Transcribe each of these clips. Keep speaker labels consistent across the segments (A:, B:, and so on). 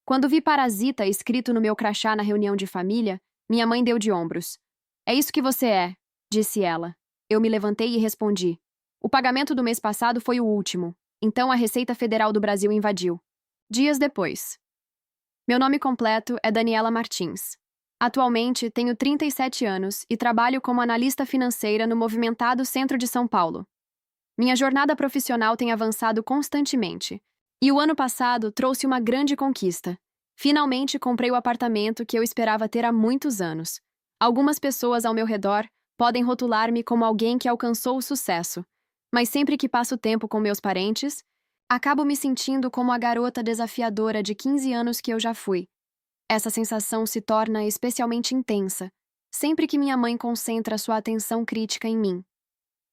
A: Quando vi Parasita escrito no meu crachá na reunião de família, minha mãe deu de ombros. É isso que você é, disse ela. Eu me levantei e respondi. O pagamento do mês passado foi o último, então a Receita Federal do Brasil invadiu. Dias depois. Meu nome completo é Daniela Martins. Atualmente, tenho 37 anos e trabalho como analista financeira no movimentado Centro de São Paulo. Minha jornada profissional tem avançado constantemente, e o ano passado trouxe uma grande conquista. Finalmente comprei o apartamento que eu esperava ter há muitos anos. Algumas pessoas ao meu redor podem rotular-me como alguém que alcançou o sucesso, mas sempre que passo tempo com meus parentes, acabo me sentindo como a garota desafiadora de 15 anos que eu já fui. Essa sensação se torna especialmente intensa sempre que minha mãe concentra sua atenção crítica em mim.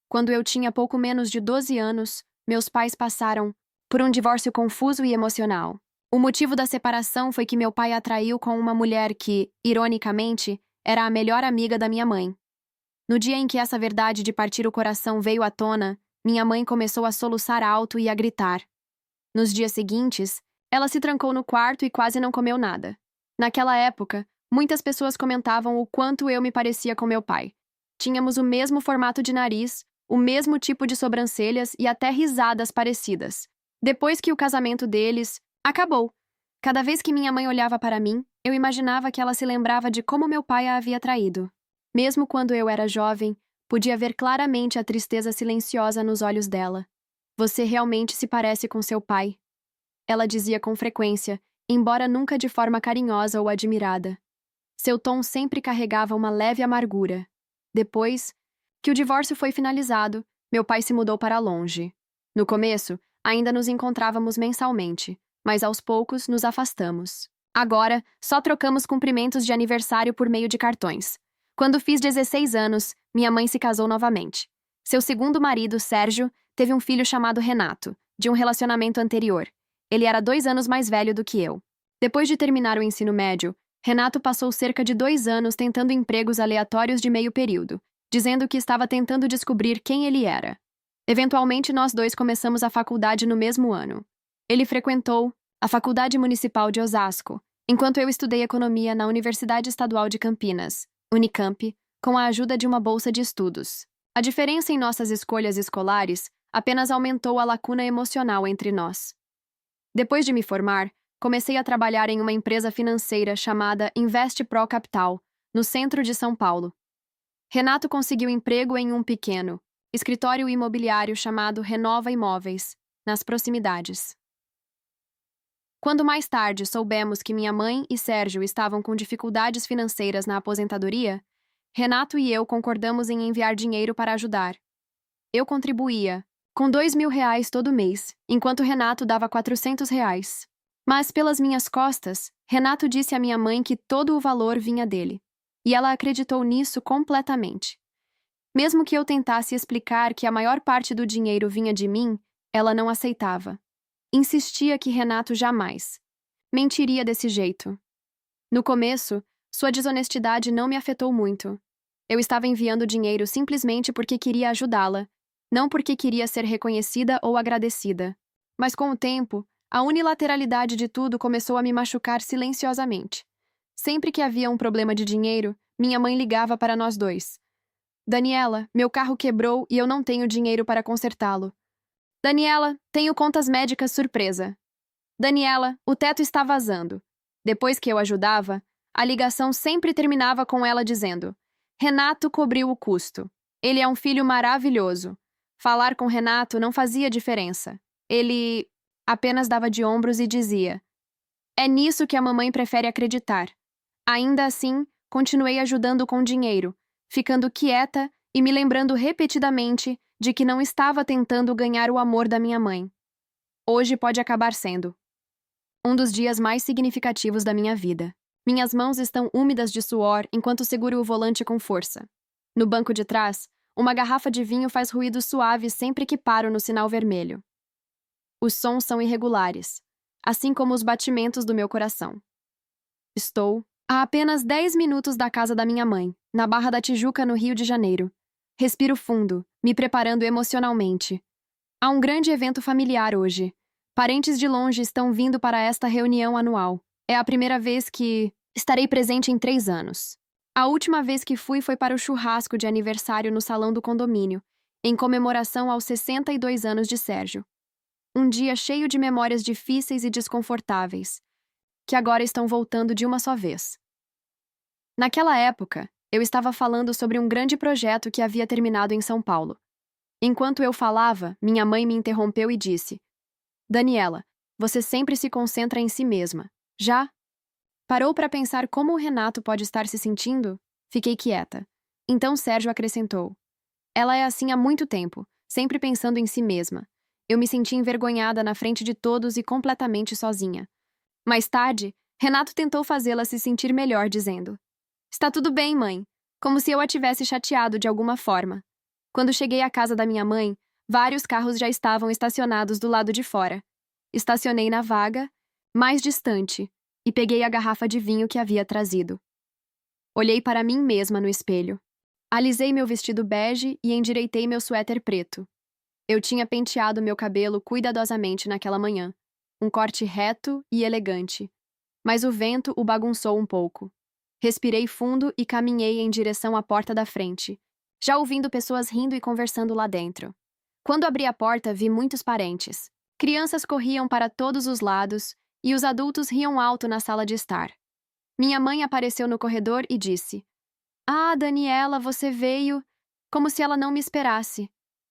A: Quando eu tinha pouco menos de 12 anos, meus pais passaram por um divórcio confuso e emocional. O motivo da separação foi que meu pai a traiu com uma mulher que, ironicamente, era a melhor amiga da minha mãe. No dia em que essa verdade de partir o coração veio à tona, minha mãe começou a soluçar alto e a gritar. Nos dias seguintes, ela se trancou no quarto e quase não comeu nada. Naquela época, muitas pessoas comentavam o quanto eu me parecia com meu pai. Tínhamos o mesmo formato de nariz, o mesmo tipo de sobrancelhas e até risadas parecidas. Depois que o casamento deles acabou, cada vez que minha mãe olhava para mim, eu imaginava que ela se lembrava de como meu pai a havia traído. Mesmo quando eu era jovem, podia ver claramente a tristeza silenciosa nos olhos dela. Você realmente se parece com seu pai. Ela dizia com frequência, embora nunca de forma carinhosa ou admirada. Seu tom sempre carregava uma leve amargura. Depois que o divórcio foi finalizado, meu pai se mudou para longe. No começo, ainda nos encontrávamos mensalmente, mas aos poucos nos afastamos. Agora, só trocamos cumprimentos de aniversário por meio de cartões. Quando fiz 16 anos, minha mãe se casou novamente. Seu segundo marido, Sérgio, teve um filho chamado Renato, de um relacionamento anterior. Ele era 2 anos mais velho do que eu. Depois de terminar o ensino médio, Renato passou cerca de 2 anos tentando empregos aleatórios de meio período, dizendo que estava tentando descobrir quem ele era. Eventualmente, nós dois começamos a faculdade no mesmo ano. Ele frequentou a Faculdade Municipal de Osasco, enquanto eu estudei economia na Universidade Estadual de Campinas, Unicamp, com a ajuda de uma bolsa de estudos. A diferença em nossas escolhas escolares apenas aumentou a lacuna emocional entre nós. Depois de me formar, comecei a trabalhar em uma empresa financeira chamada Invest Pro Capital, no centro de São Paulo. Renato conseguiu emprego em um pequeno escritório imobiliário chamado Renova Imóveis, nas proximidades. Quando mais tarde soubemos que minha mãe e Sérgio estavam com dificuldades financeiras na aposentadoria, Renato e eu concordamos em enviar dinheiro para ajudar. Eu contribuía com R$ 2.000 todo mês, enquanto Renato dava R$ 400. Mas, pelas minhas costas, Renato disse à minha mãe que todo o valor vinha dele. E ela acreditou nisso completamente. Mesmo que eu tentasse explicar que a maior parte do dinheiro vinha de mim, ela não aceitava. Insistia que Renato jamais mentiria desse jeito. No começo, sua desonestidade não me afetou muito. Eu estava enviando dinheiro simplesmente porque queria ajudá-la, não porque queria ser reconhecida ou agradecida. Mas com o tempo, a unilateralidade de tudo começou a me machucar silenciosamente. Sempre que havia um problema de dinheiro, minha mãe ligava para nós dois. Daniela, meu carro quebrou e eu não tenho dinheiro para consertá-lo. Daniela, tenho contas médicas surpresa. Daniela, o teto está vazando. Depois que eu ajudava, a ligação sempre terminava com ela dizendo: Renato cobriu o custo. Ele é um filho maravilhoso. Falar com Renato não fazia diferença. Ele apenas dava de ombros e dizia: é nisso que a mamãe prefere acreditar. Ainda assim, continuei ajudando com dinheiro, ficando quieta e me lembrando repetidamente de que não estava tentando ganhar o amor da minha mãe. Hoje pode acabar sendo um dos dias mais significativos da minha vida. Minhas mãos estão úmidas de suor enquanto seguro o volante com força. No banco de trás, uma garrafa de vinho faz ruídos suaves sempre que paro no sinal vermelho. Os sons são irregulares, assim como os batimentos do meu coração. Estou a apenas 10 minutos da casa da minha mãe, na Barra da Tijuca, no Rio de Janeiro. Respiro fundo, me preparando emocionalmente. Há um grande evento familiar hoje. Parentes de longe estão vindo para esta reunião anual. É a primeira vez que estarei presente em 3 anos. A última vez que fui foi para o churrasco de aniversário no salão do condomínio, em comemoração aos 62 anos de Sérgio. Um dia cheio de memórias difíceis e desconfortáveis, que agora estão voltando de uma só vez. Naquela época, eu estava falando sobre um grande projeto que havia terminado em São Paulo. Enquanto eu falava, minha mãe me interrompeu e disse: Daniela, você sempre se concentra em si mesma. Já? Parou para pensar como o Renato pode estar se sentindo? Fiquei quieta. Então Sérgio acrescentou: ela é assim há muito tempo, sempre pensando em si mesma. Eu me senti envergonhada na frente de todos e completamente sozinha. Mais tarde, Renato tentou fazê-la se sentir melhor, dizendo: está tudo bem, mãe. Como se eu a tivesse chateado de alguma forma. Quando cheguei à casa da minha mãe, vários carros já estavam estacionados do lado de fora. Estacionei na vaga, mais distante, e peguei a garrafa de vinho que havia trazido. Olhei para mim mesma no espelho. Alisei meu vestido bege e endireitei meu suéter preto. Eu tinha penteado meu cabelo cuidadosamente naquela manhã, um corte reto e elegante. Mas o vento o bagunçou um pouco. Respirei fundo e caminhei em direção à porta da frente, já ouvindo pessoas rindo e conversando lá dentro. Quando abri a porta, vi muitos parentes. Crianças corriam para todos os lados e os adultos riam alto na sala de estar. Minha mãe apareceu no corredor e disse: ah, Daniela, você veio, como se ela não me esperasse.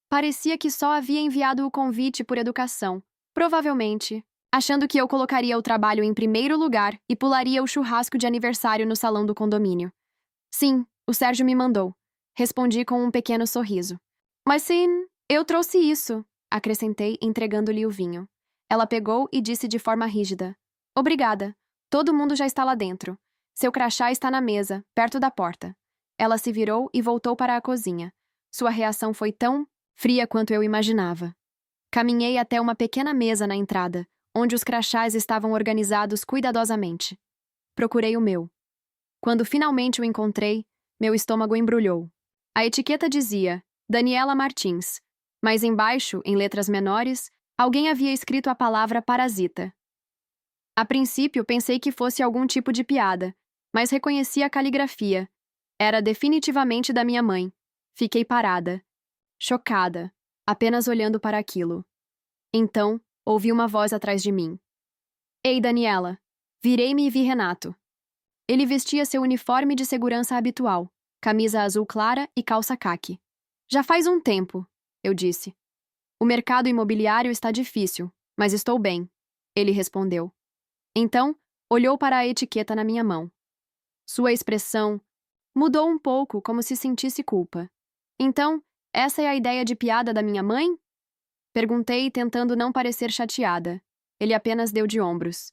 A: Parecia que só havia enviado o convite por educação. Provavelmente, achando que eu colocaria o trabalho em primeiro lugar e pularia o churrasco de aniversário no salão do condomínio. Sim, o Sérgio me mandou. Respondi com um pequeno sorriso. Mas sim, eu trouxe isso, acrescentei, entregando-lhe o vinho. Ela pegou e disse de forma rígida: obrigada. Todo mundo já está lá dentro. Seu crachá está na mesa, perto da porta. Ela se virou e voltou para a cozinha. Sua reação foi tão fria quanto eu imaginava. Caminhei até uma pequena mesa na entrada, onde os crachás estavam organizados cuidadosamente. Procurei o meu. Quando finalmente o encontrei, meu estômago embrulhou. A etiqueta dizia Daniela Martins, mas embaixo, em letras menores, alguém havia escrito a palavra parasita. A princípio, pensei que fosse algum tipo de piada, mas reconheci a caligrafia. Era definitivamente da minha mãe. Fiquei parada, chocada, apenas olhando para aquilo. Então, ouvi uma voz atrás de mim. Ei, Daniela! Virei-me e vi Renato. Ele vestia seu uniforme de segurança habitual, camisa azul clara e calça caque. Já faz um tempo, eu disse. O mercado imobiliário está difícil, mas estou bem, ele respondeu. Então, olhou para a etiqueta na minha mão. Sua expressão mudou um pouco, como se sentisse culpa. Então, essa é a ideia de piada da minha mãe? Perguntei, tentando não parecer chateada. Ele apenas deu de ombros.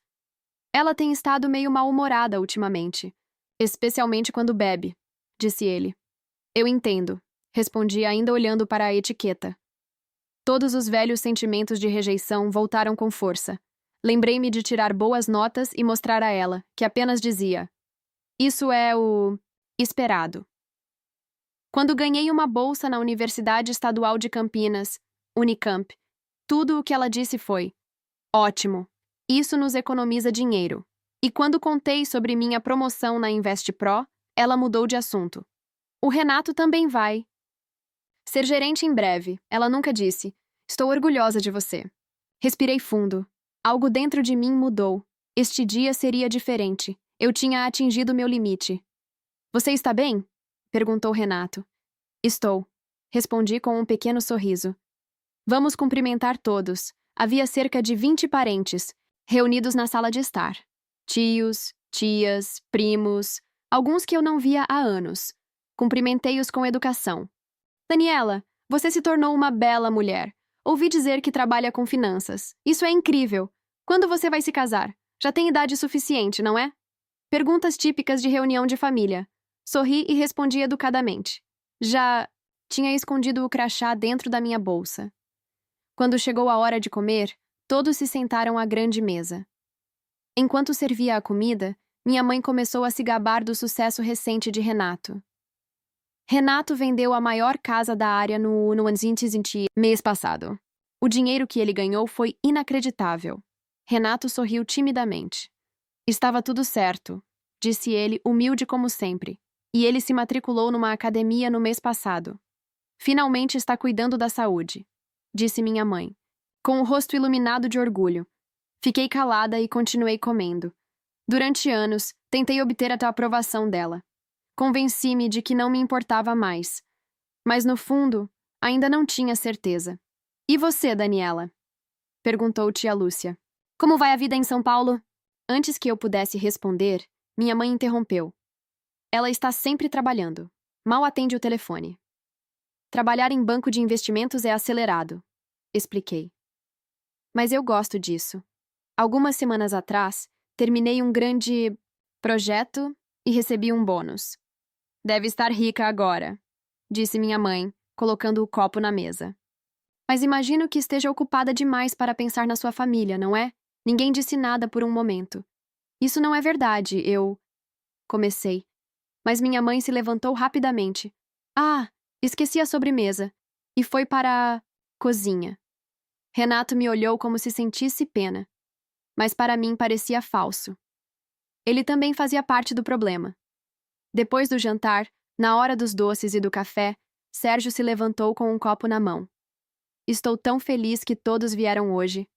A: Ela tem estado meio mal-humorada ultimamente, especialmente quando bebe, disse ele. Eu entendo, respondi ainda olhando para a etiqueta. Todos os velhos sentimentos de rejeição voltaram com força. Lembrei-me de tirar boas notas e mostrar a ela, que apenas dizia: isso é o esperado. Quando ganhei uma bolsa na Universidade Estadual de Campinas, Unicamp, tudo o que ela disse foi: ótimo, isso nos economiza dinheiro. E quando contei sobre minha promoção na InvestPro, ela mudou de assunto. O Renato também vai ser gerente em breve, ela nunca disse. Estou orgulhosa de você. Respirei fundo. Algo dentro de mim mudou. Este dia seria diferente. Eu tinha atingido meu limite. Você está bem? Perguntou Renato. Estou. Respondi com um pequeno sorriso. Vamos cumprimentar todos. Havia cerca de 20 parentes, reunidos na sala de estar. Tios, tias, primos, alguns que eu não via há anos. Cumprimentei-os com educação. Daniela, você se tornou uma bela mulher. Ouvi dizer que trabalha com finanças. Isso é incrível. Quando você vai se casar? Já tem idade suficiente, não é? Perguntas típicas de reunião de família. Sorri e respondi educadamente. Já tinha escondido o crachá dentro da minha bolsa. Quando chegou a hora de comer, todos se sentaram à grande mesa. Enquanto servia a comida, minha mãe começou a se gabar do sucesso recente de Renato. Renato vendeu a maior casa da área no Anzinti mês passado. O dinheiro que ele ganhou foi inacreditável. Renato sorriu timidamente. Estava tudo certo, disse ele, humilde como sempre. E ele se matriculou numa academia no mês passado. Finalmente está cuidando da saúde, disse minha mãe, com o rosto iluminado de orgulho. Fiquei calada e continuei comendo. Durante anos, tentei obter a aprovação dela. Convenci-me de que não me importava mais. Mas no fundo, ainda não tinha certeza. E você, Daniela? Perguntou tia Lúcia. Como vai a vida em São Paulo? Antes que eu pudesse responder, minha mãe interrompeu. Ela está sempre trabalhando. Mal atende o telefone. Trabalhar em banco de investimentos é acelerado, expliquei. Mas eu gosto disso. Algumas semanas atrás, terminei um grande projeto e recebi um bônus. Deve estar rica agora, disse minha mãe, colocando o copo na mesa. Mas imagino que esteja ocupada demais para pensar na sua família, não é? Ninguém disse nada por um momento. Isso não é verdade, comecei. Mas minha mãe se levantou rapidamente. Ah, esqueci a sobremesa. E foi para a cozinha. Renato me olhou como se sentisse pena. Mas para mim parecia falso. Ele também fazia parte do problema. Depois do jantar, na hora dos doces e do café, Sérgio se levantou com um copo na mão. Estou tão feliz que todos vieram hoje.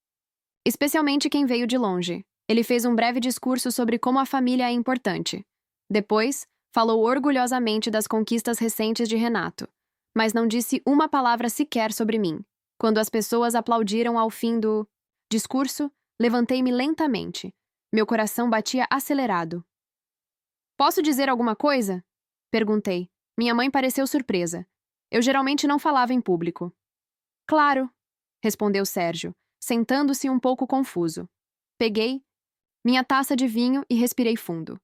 A: Especialmente quem veio de longe. Ele fez um breve discurso sobre como a família é importante. Depois, falou orgulhosamente das conquistas recentes de Renato, mas não disse uma palavra sequer sobre mim. Quando as pessoas aplaudiram ao fim do discurso, levantei-me lentamente. Meu coração batia acelerado. Posso dizer alguma coisa? Perguntei. Minha mãe pareceu surpresa. Eu geralmente não falava em público. Claro, respondeu Sérgio, sentando-se um pouco confuso. Peguei minha taça de vinho e respirei fundo.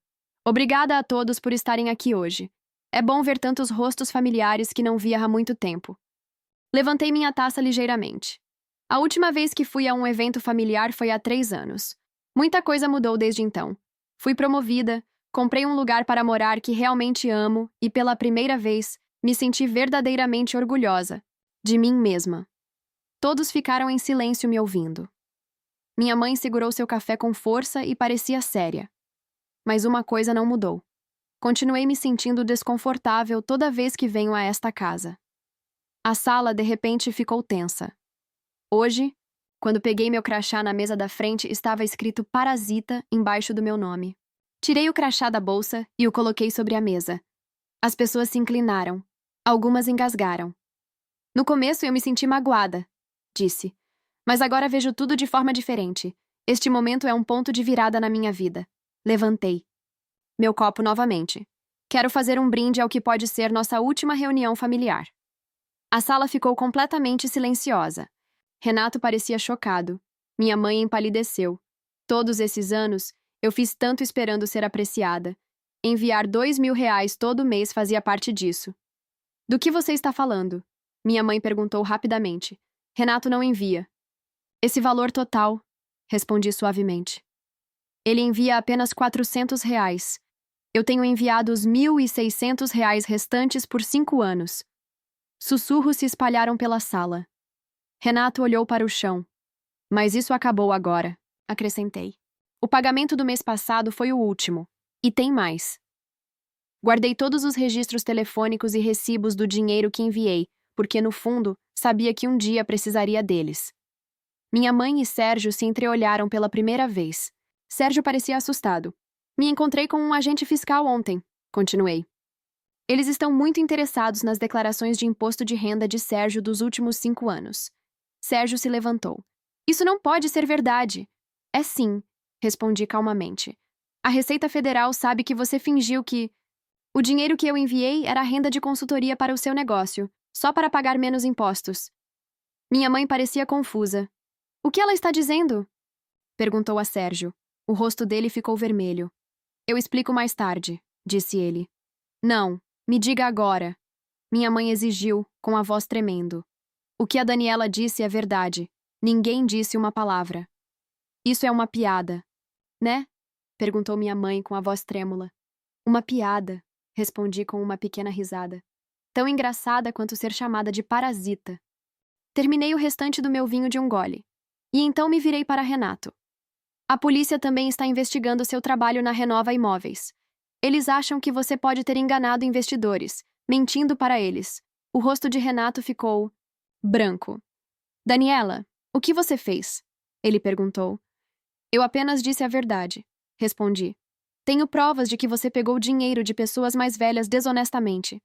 A: Obrigada a todos por estarem aqui hoje. É bom ver tantos rostos familiares que não via há muito tempo. Levantei minha taça ligeiramente. A última vez que fui a um evento familiar foi há 3 anos. Muita coisa mudou desde então. Fui promovida, comprei um lugar para morar que realmente amo e, pela primeira vez, me senti verdadeiramente orgulhosa de mim mesma. Todos ficaram em silêncio me ouvindo. Minha mãe segurou seu café com força e parecia séria. Mas uma coisa não mudou. Continuei me sentindo desconfortável toda vez que venho a esta casa. A sala, de repente, ficou tensa. Hoje, quando peguei meu crachá na mesa da frente, estava escrito Parasita embaixo do meu nome. Tirei o crachá da bolsa e o coloquei sobre a mesa. As pessoas se inclinaram. Algumas engasgaram. No começo eu me senti magoada, disse. Mas agora vejo tudo de forma diferente. Este momento é um ponto de virada na minha vida. Levantei. Meu copo novamente. Quero fazer um brinde ao que pode ser nossa última reunião familiar. A sala ficou completamente silenciosa. Renato parecia chocado. Minha mãe empalideceu. Todos esses anos, eu fiz tanto esperando ser apreciada. Enviar R$ 2.000 todo mês fazia parte disso. Do que você está falando? Minha mãe perguntou rapidamente. Renato não envia. Esse valor total, respondi suavemente. Ele envia apenas R$ 400. Eu tenho enviado os R$ 1.600 restantes por 5 anos. Sussurros se espalharam pela sala. Renato olhou para o chão. Mas isso acabou agora, acrescentei. O pagamento do mês passado foi o último. E tem mais. Guardei todos os registros telefônicos e recibos do dinheiro que enviei, porque, no fundo, sabia que um dia precisaria deles. Minha mãe e Sérgio se entreolharam pela primeira vez. Sérgio parecia assustado. Me encontrei com um agente fiscal ontem, continuei. Eles estão muito interessados nas declarações de imposto de renda de Sérgio dos últimos 5 anos. Sérgio se levantou. Isso não pode ser verdade. É sim, respondi calmamente. A Receita Federal sabe que você fingiu que... O dinheiro que eu enviei era renda de consultoria para o seu negócio, só para pagar menos impostos. Minha mãe parecia confusa. O que ela está dizendo? Perguntou a Sérgio. O rosto dele ficou vermelho. Eu explico mais tarde, disse ele. Não, me diga agora. Minha mãe exigiu, com a voz tremendo. O que a Daniela disse é verdade. Ninguém disse uma palavra. Isso é uma piada, né? Perguntou minha mãe com a voz trêmula. Uma piada, respondi com uma pequena risada. Tão engraçada quanto ser chamada de parasita. Terminei o restante do meu vinho de um gole. E então me virei para Renato. A polícia também está investigando seu trabalho na Renova Imóveis. Eles acham que você pode ter enganado investidores, mentindo para eles. O rosto de Renato ficou branco. Daniela, o que você fez? Ele perguntou. Eu apenas disse a verdade, respondi. Tenho provas de que você pegou dinheiro de pessoas mais velhas desonestamente.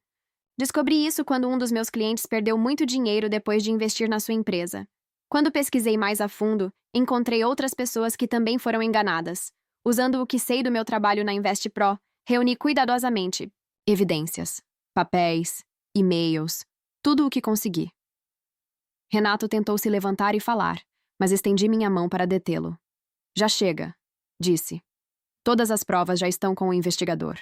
A: Descobri isso quando um dos meus clientes perdeu muito dinheiro depois de investir na sua empresa. Quando pesquisei mais a fundo, encontrei outras pessoas que também foram enganadas. Usando o que sei do meu trabalho na Invest Pro, reuni cuidadosamente evidências, papéis, e-mails, tudo o que consegui. Renato tentou se levantar e falar, mas estendi minha mão para detê-lo. Já chega, disse. Todas as provas já estão com o investigador.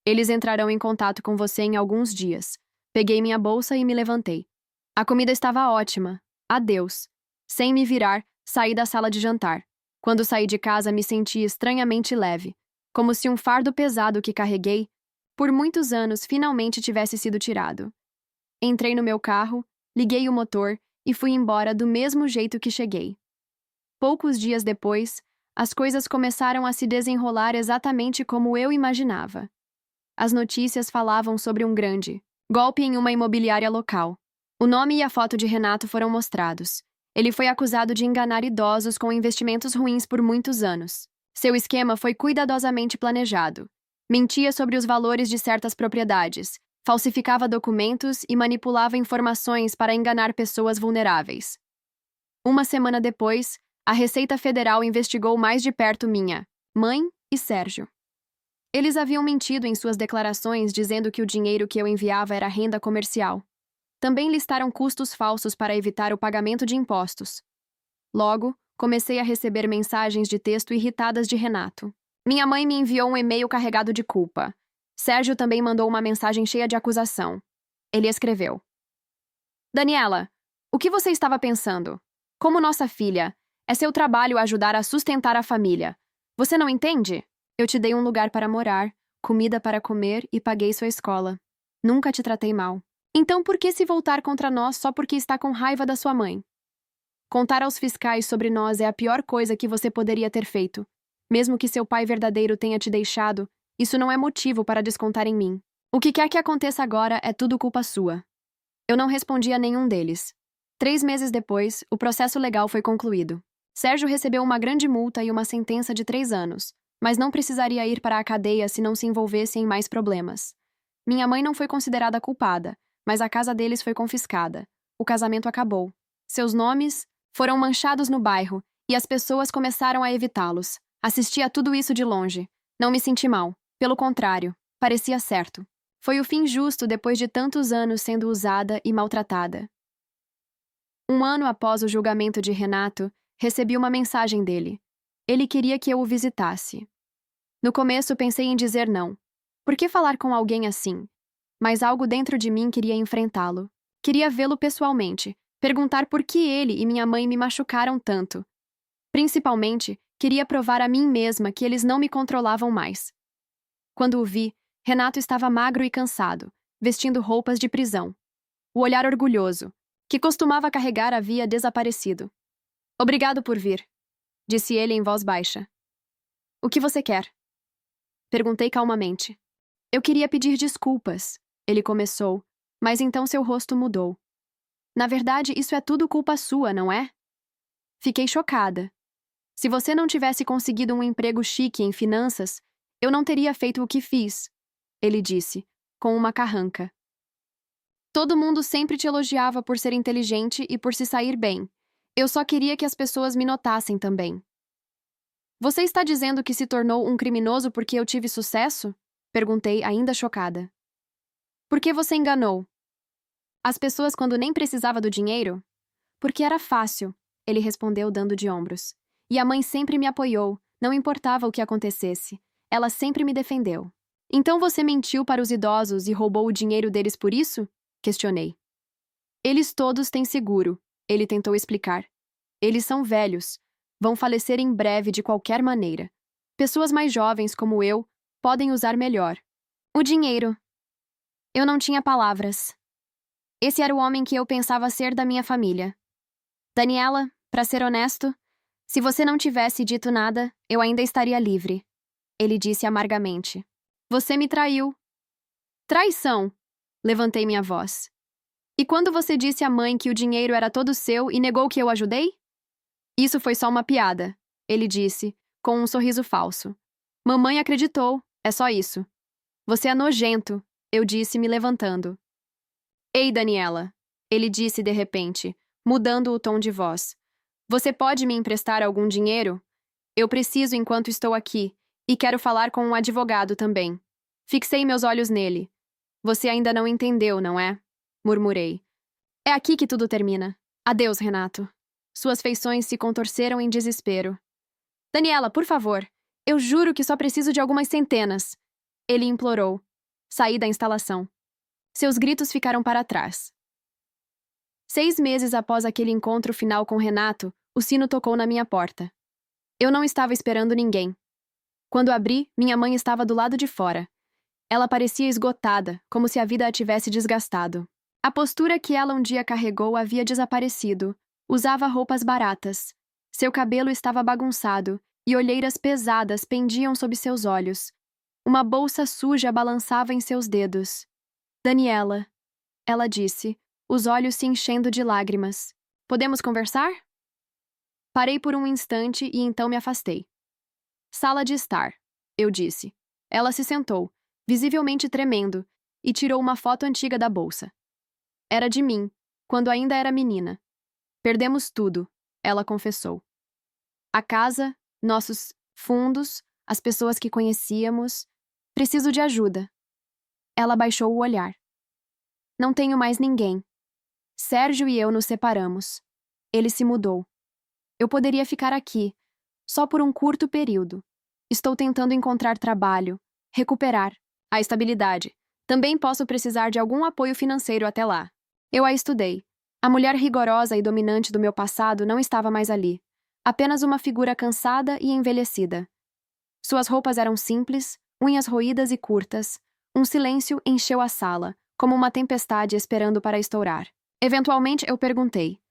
A: Eles entrarão em contato com você em alguns dias. Peguei minha bolsa e me levantei. A comida estava ótima. Adeus. Sem me virar, saí da sala de jantar. Quando saí de casa, me senti estranhamente leve, como se um fardo pesado que carreguei por muitos anos finalmente tivesse sido tirado. Entrei no meu carro, liguei o motor e fui embora do mesmo jeito que cheguei. Poucos dias depois, as coisas começaram a se desenrolar exatamente como eu imaginava. As notícias falavam sobre um grande golpe em uma imobiliária local. O nome e a foto de Renato foram mostrados. Ele foi acusado de enganar idosos com investimentos ruins por muitos anos. Seu esquema foi cuidadosamente planejado. Mentia sobre os valores de certas propriedades, falsificava documentos e manipulava informações para enganar pessoas vulneráveis. Uma semana depois, a Receita Federal investigou mais de perto minha mãe e Sérgio. Eles haviam mentido em suas declarações dizendo que o dinheiro que eu enviava era renda comercial. Também listaram custos falsos para evitar o pagamento de impostos. Logo, comecei a receber mensagens de texto irritadas de Renato. Minha mãe me enviou um e-mail carregado de culpa. Sérgio também mandou uma mensagem cheia de acusação. Ele escreveu: Daniela, o que você estava pensando? Como nossa filha, é seu trabalho ajudar a sustentar a família. Você não entende? Eu te dei um lugar para morar, comida para comer e paguei sua escola. Nunca te tratei mal. Então por que se voltar contra nós só porque está com raiva da sua mãe? Contar aos fiscais sobre nós é a pior coisa que você poderia ter feito. Mesmo que seu pai verdadeiro tenha te deixado, isso não é motivo para descontar em mim. O que quer que aconteça agora é tudo culpa sua. Eu não respondi a nenhum deles. 3 meses depois, o processo legal foi concluído. Sérgio recebeu uma grande multa e uma sentença de 3 anos, mas não precisaria ir para a cadeia se não se envolvesse em mais problemas. Minha mãe não foi considerada culpada, mas a casa deles foi confiscada. O casamento acabou. Seus nomes foram manchados no bairro e as pessoas começaram a evitá-los. Assisti a tudo isso de longe. Não me senti mal. Pelo contrário, parecia certo. Foi o fim justo depois de tantos anos sendo usada e maltratada. 1 ano após o julgamento de Renato, recebi uma mensagem dele. Ele queria que eu o visitasse. No começo pensei em dizer não. Por que falar com alguém assim? Mas algo dentro de mim queria enfrentá-lo. Queria vê-lo pessoalmente, perguntar por que ele e minha mãe me machucaram tanto. Principalmente, queria provar a mim mesma que eles não me controlavam mais. Quando o vi, Renato estava magro e cansado, vestindo roupas de prisão. O olhar orgulhoso, que costumava carregar, havia desaparecido. Obrigado por vir, disse ele em voz baixa. O que você quer? Perguntei calmamente. Eu queria pedir desculpas, ele começou, mas então seu rosto mudou. Na verdade, isso é tudo culpa sua, não é? Fiquei chocada. Se você não tivesse conseguido um emprego chique em finanças, eu não teria feito o que fiz, ele disse, com uma carranca. Todo mundo sempre te elogiava por ser inteligente e por se sair bem. Eu só queria que as pessoas me notassem também. Você está dizendo que se tornou um criminoso porque eu tive sucesso? Perguntei, ainda chocada. Por que você enganou? As pessoas quando nem precisava do dinheiro? Porque era fácil, ele respondeu dando de ombros. E a mãe sempre me apoiou, não importava o que acontecesse. Ela sempre me defendeu. Então você mentiu para os idosos e roubou o dinheiro deles por isso? Questionei. Eles todos têm seguro, ele tentou explicar. Eles são velhos. Vão falecer em breve de qualquer maneira. Pessoas mais jovens como eu podem usar melhor. O dinheiro. Eu não tinha palavras. Esse era o homem que eu pensava ser da minha família. Daniela, para ser honesto, Se você não tivesse dito nada, eu ainda estaria livre. Ele disse amargamente. Você me traiu. Traição! Levantei minha voz. E quando você disse à mãe que o dinheiro era todo seu e negou que eu ajudei? Isso foi só uma piada, ele disse, com um sorriso falso. Mamãe acreditou, é só isso. Você é nojento, eu disse, me levantando. Ei, Daniela, ele disse de repente, mudando o tom de voz. Você pode me emprestar algum dinheiro? Eu preciso enquanto estou aqui, e quero falar com um advogado também. Fixei meus olhos nele. Você ainda não entendeu, não é? Murmurei. É aqui que tudo termina. Adeus, Renato. Suas feições se contorceram em desespero. Daniela, por favor. Eu juro que só preciso de algumas centenas. Ele implorou. Saí da instalação. Seus gritos ficaram para trás. 6 meses após aquele encontro final com Renato, o sino tocou na minha porta. Eu não estava esperando ninguém. Quando abri, minha mãe estava do lado de fora. Ela parecia esgotada, como se a vida a tivesse desgastado. A postura que ela um dia carregou havia desaparecido. Usava roupas baratas. Seu cabelo estava bagunçado e olheiras pesadas pendiam sob seus olhos. Uma bolsa suja balançava em seus dedos. Daniela, ela disse, os olhos se enchendo de lágrimas. Podemos conversar? Parei por um instante e então me afastei. Sala de estar, eu disse. Ela se sentou, visivelmente tremendo, e tirou uma foto antiga da bolsa. Era de mim, quando ainda era menina. Perdemos tudo, ela confessou. A casa, nossos fundos, as pessoas que conhecíamos. Preciso de ajuda. Ela baixou o olhar. Não tenho mais ninguém. Sérgio e eu nos separamos. Ele se mudou. Eu poderia ficar aqui, só por um curto período. Estou tentando encontrar trabalho, recuperar a estabilidade. Também posso precisar de algum apoio financeiro até lá. Eu a estudei. A mulher rigorosa e dominante do meu passado não estava mais ali. Apenas uma figura cansada e envelhecida. Suas roupas eram simples, unhas roídas e curtas. Um silêncio encheu a sala, como uma tempestade esperando para estourar. Eventualmente eu perguntei: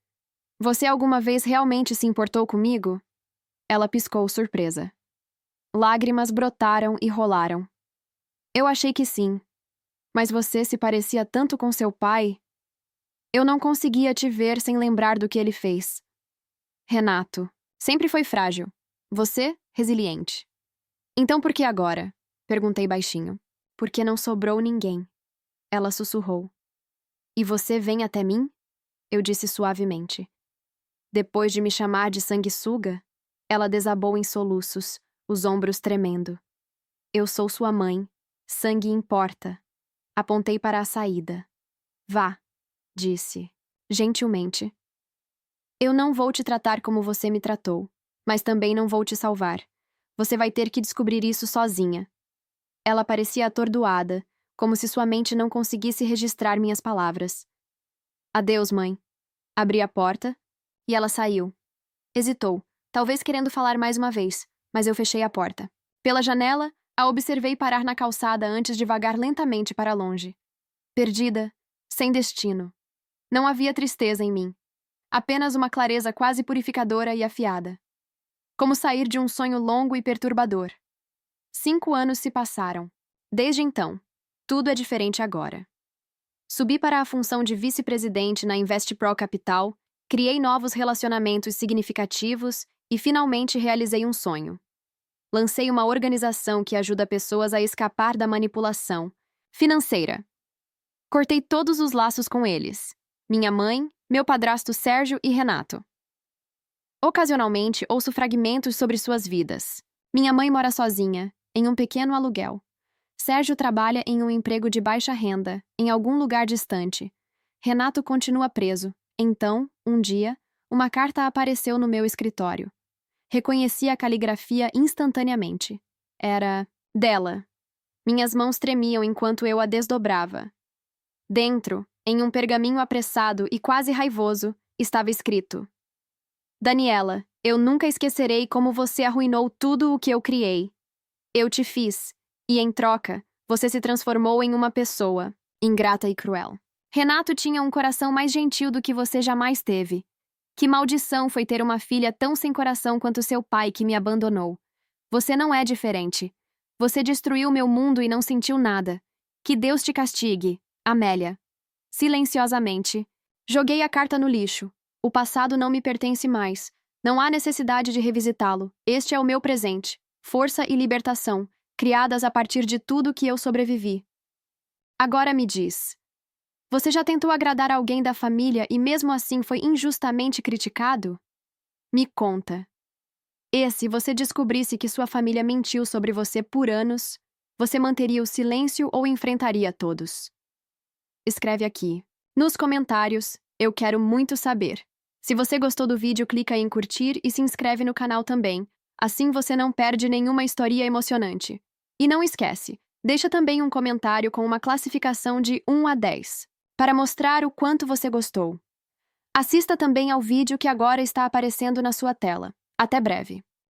A: Você alguma vez realmente se importou comigo? Ela piscou surpresa. Lágrimas brotaram e rolaram. Eu achei que sim. Mas você se parecia tanto com seu pai. Eu não conseguia te ver sem lembrar do que ele fez. Renato. Sempre foi frágil. Você, resiliente. Então por que agora? Perguntei baixinho. Porque não sobrou ninguém. Ela sussurrou. E você vem até mim? Eu disse suavemente. Depois de me chamar de sanguessuga, ela desabou em soluços, os ombros tremendo. Eu sou sua mãe. Sangue importa. Apontei para a saída. Vá, disse, gentilmente. Eu não vou te tratar como você me tratou, mas também não vou te salvar. Você vai ter que descobrir isso sozinha. Ela parecia atordoada, como se sua mente não conseguisse registrar minhas palavras. Adeus, mãe. Abri a porta e ela saiu. Hesitou, talvez querendo falar mais uma vez, mas eu fechei a porta. Pela janela, a observei parar na calçada antes de vagar lentamente para longe. Perdida, sem destino. Não havia tristeza em mim. Apenas uma clareza quase purificadora e afiada. Como sair de um sonho longo e perturbador. 5 anos se passaram. Desde então, tudo é diferente agora. Subi para a função de vice-presidente na InvestPro Capital, criei novos relacionamentos significativos e finalmente realizei um sonho. Lancei uma organização que ajuda pessoas a escapar da manipulação financeira. Cortei todos os laços com eles. Minha mãe, meu padrasto Sérgio e Renato. Ocasionalmente, ouço fragmentos sobre suas vidas. Minha mãe mora sozinha, em um pequeno aluguel. Sérgio trabalha em um emprego de baixa renda, em algum lugar distante. Renato continua preso. Então, um dia, uma carta apareceu no meu escritório. Reconheci a caligrafia instantaneamente. Era dela. Minhas mãos tremiam enquanto eu a desdobrava. Dentro, em um pergaminho apressado e quase raivoso, estava escrito: Daniela, eu nunca esquecerei como você arruinou tudo o que eu criei. Eu te fiz, e em troca, você se transformou em uma pessoa, ingrata e cruel. Renato tinha um coração mais gentil do que você jamais teve. Que maldição foi ter uma filha tão sem coração quanto seu pai que me abandonou. Você não é diferente. Você destruiu meu mundo e não sentiu nada. Que Deus te castigue, Amélia. Silenciosamente. Joguei a carta no lixo. O passado não me pertence mais. Não há necessidade de revisitá-lo. Este é o meu presente. Força e libertação, criadas a partir de tudo que eu sobrevivi. Agora me diz. Você já tentou agradar alguém da família e mesmo assim foi injustamente criticado? Me conta. E se você descobrisse que sua família mentiu sobre você por anos, você manteria o silêncio ou enfrentaria todos? Escreve aqui. Nos comentários, eu quero muito saber. Se você gostou do vídeo, clica em curtir e se inscreve no canal também. Assim você não perde nenhuma história emocionante. E não esquece, deixa também um comentário com uma classificação de 1 a 10, para mostrar o quanto você gostou. Assista também ao vídeo que agora está aparecendo na sua tela. Até breve.